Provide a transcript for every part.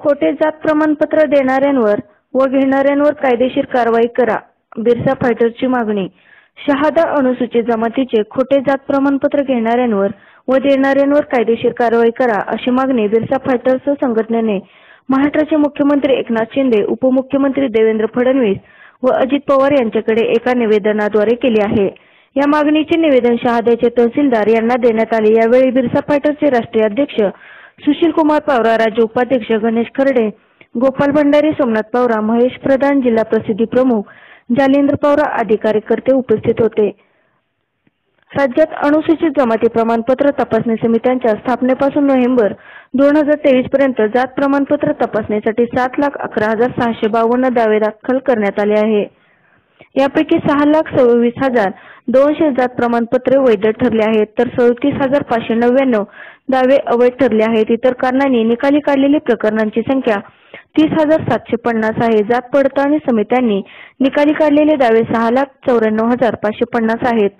खोटे जात प्रमाणपत्र देणाऱ्यांवर व घेणाऱ्यांवर कायदेशीर कारवाई करा. बिरसा फायटरची मागणी. शहादा अनुसूचित जमातीचे खोटे जात प्रमाणपत्र घेणाऱ्यांवर व देणाऱ्यांवर कायदेशीर कारवाई करा अशी मागणी बिरसा फायटर्स संघटनेने महाराष्ट्राचे मुख्यमंत्री एकनाथ शिंदे, उपमुख्यमंत्री देवेंद्र फडणवीस व अजित पवार यांच्याकडे एका निवेदनाद्वारे केली आहे. या मागणीचे निवेदन शहाद्याचे तहसीलदार यांना देण्यात आले. यावेळी बिरसा फायटरचे राष्ट्रीय अध्यक्ष सुशील कुमार पवार, राज्य उपाध्यक्ष गणेश खर्डे, गोपाल भंडारी, सोमनाथ पवार, महेश प्रधान, जिल्हा प्रसिद्धी प्रमुख जालिंदर पवार आदी कार्यकर्ते उपस्थित होते. राज्यात अनुसूचित जमाती प्रमाणपत्र तपासणी समित्यांच्या स्थापनेपासून नोव्हेंबर 2023 पर्यंत जात प्रमाणपत्र तपासणीसाठी 7,11,652 दावे दाखल करण्यात आले आहे. यापैकी 6,26,200 जात प्रमाणपत्रे वैध ठरले आहेत, तर 37,599 दावे अवैध ठरले आहेत. इतर कारणांनी निकाली काढलेली प्रकरणांची संख्या 30,750 आहे. जात पडताळणी समित्यांनी निकाली काढलेले दावे 6,94,550 आहेत,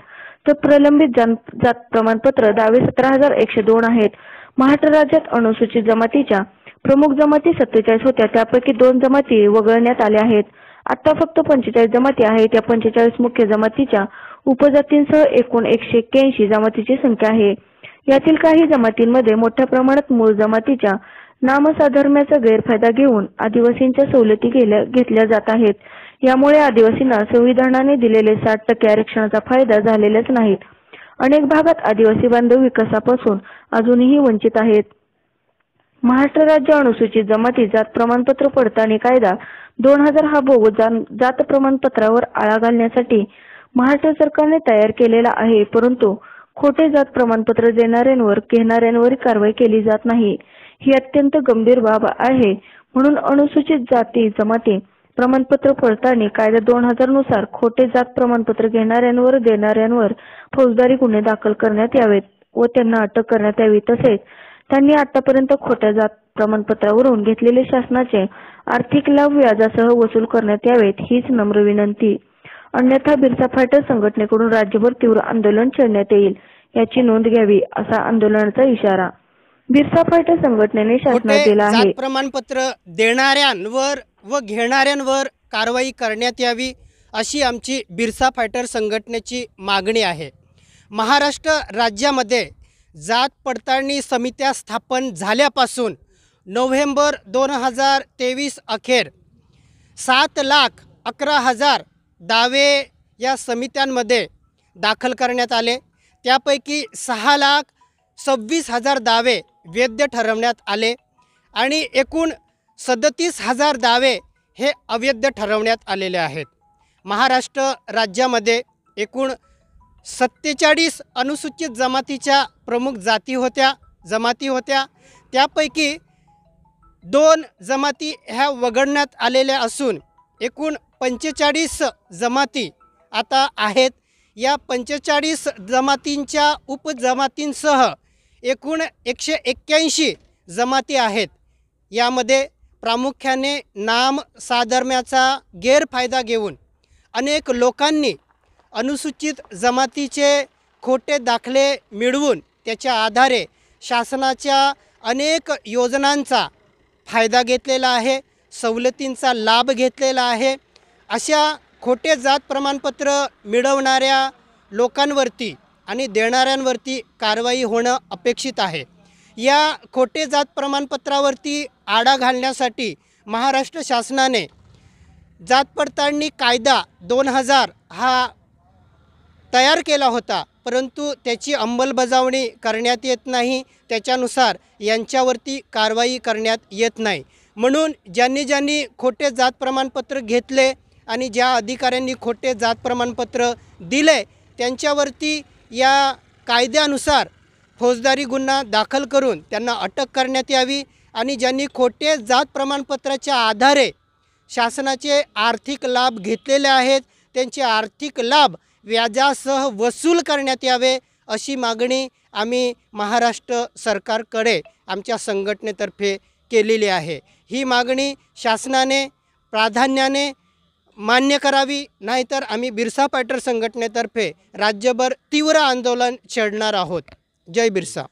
तर प्रलंबित जात प्रमाणपत्र दावे 17,102 आहेत. महाराष्ट्र राज्यात अनुसूचित जमातीच्या प्रमुख जमाती 47 होत्या, त्यापैकी 2 जमाती वगळण्यात आल्या आहेत. आता फक्त 45 जमाती आहेत. या 45 मुख्य जमातीच्या उपजातींसह एकूण 181 जमातीची संख्या आहे. यातील काही जमातींमध्ये मोठ्या प्रमाणात मूळ जमातीच्या नामसाधर्म्याचा गैरफायदा घेऊन आदिवासींच्या सवलती घेतल्या जात आहेत. यामुळे आदिवासींना संविधानाने दिलेले 60% आरक्षणाचा फायदा झालेलाच नाहीत. अनेक भागात आदिवासी बांधव विकासापासून अजूनही वंचित आहेत. महाराष्ट्र राज्य अनुसूचित जमाती जात प्रमाणपत्र पडताळणी कायदा 2000 हा बोगस जात प्रमाणपत्रावर आळा घालण्यासाठी महाराष्ट्र सरकारने तयार केलेला आहे. परंतु खोटे जात प्रमाणपत्र देणाऱ्यांवर घेणाऱ्यांवर कारवाई केली जात नाही. ही अत्यंत गंभीर बाब आहे. म्हणून अनुसूचित जाती जमाती प्रमाणपत्र पडताळणी कायदा 2000 नुसार खोटे जात प्रमाणपत्र घेणाऱ्यांवर देणाऱ्यांवर फौजदारी गुन्हे दाखल करण्यात यावेत व त्यांना अटक करण्यात यावी. तसेच त्यांनी आतापर्यंत खोट्या जात प्रमाणपत्रावरून घेतलेले शासनाचे आर्थिक लाभ व्याजासह वसूल करण्यात यावेत, हीच नम्र विनंती. अन्यथा बिरसा फायटर संघटनेकडून राज्यभर तीव्र आंदोलन छेडण्यात येईल, याची नोंद घ्यावी, असा आंदोलनाचा इशारा बिरसा फायटर संघटनेने शासनाला दिला आहे. प्रमाणपत्र देणाऱ्यांवर व घेणाऱ्यांवर कारवाई करण्यात यावी अशी आमची बिरसा फायटर संघटनेची मागणी आहे. महाराष्ट्र राज्यामध्ये जात पडताळणी समित्या स्थापन झाल्यापासून नोव्हेंबर 2023 अखेर 7,11,000 दावे या समित्यांमध्ये दाखल करण्यात आले. त्यापैकी 6,26,000 दावे वैध ठरवण्यात आले आणि एकूण 37,000 दावे हे अवैध ठरवण्यात आलेले आहेत. महाराष्ट्र राज्यामध्ये एकूण 47 अनुसूचित जमातीच्या प्रमुख जमाती होत्या. त्यापैकी 2 जमाती ह्या वगळण्यात आलेल्या असून एकूण 45 जमाती आता आहेत. या 45 जमातींच्या उपजमातींसह एकूण 181 जमाती आहेत. यामध्ये प्रामुख्याने नाम साधर्म्याचा गैरफायदा घेऊन अनेक लोकांनी अनुसूचित जमातीचे खोटे दाखले मिळवून त्याच्या आधारे शासनाच्या अनेक योजनांचा फायदा घेतलेला आहे, सवलतींचा लाभ घेतलेला आहे. अशा खोटे जात प्रमाणपत्र मिळवणाऱ्या लोकांवरती आणि देणाऱ्यांवरती कारवाई होणं अपेक्षित आहे. या खोटे जात प्रमाणपत्रावरती आळा घालण्यासाठी महाराष्ट्र शासनाने जात पडताळणी कायदा 2000 हा तयार केला होता, परंतु त्याची अंमलबजावणी करण्यात येत नाही. त्याच्यानुसार यांच्यावरती कारवाई करण्यात येत नाही. म्हणून ज्यांनी खोटे जात प्रमाणपत्र घेतले आणि ज्या अधिकाऱ्यांनी खोटे जात प्रमाणपत्र दिले त्यांच्यावरती या कायद्यानुसार फौजदारी गुन्हा दाखल करून त्यांना अटक करण्यात यावी आणि ज्यांनी खोटे जात प्रमाणपत्राच्या आधारे शासनाचे आर्थिक लाभ घेतलेले आहेत त्यांचे आर्थिक लाभ व्याजासह वसूल करण्यात यावे अशी मागणी आम्ही महाराष्ट्र सरकारकडे आमच्या संघटनेतर्फे केलेली आहे. ही मागणी शासनाने प्राधान्याने मान्य करावी, नाहीतर आम्ही बिरसा फायटर संघटनेतर्फे राज्यभर तीव्र आंदोलन छेडणार आहोत. जय बिरसा.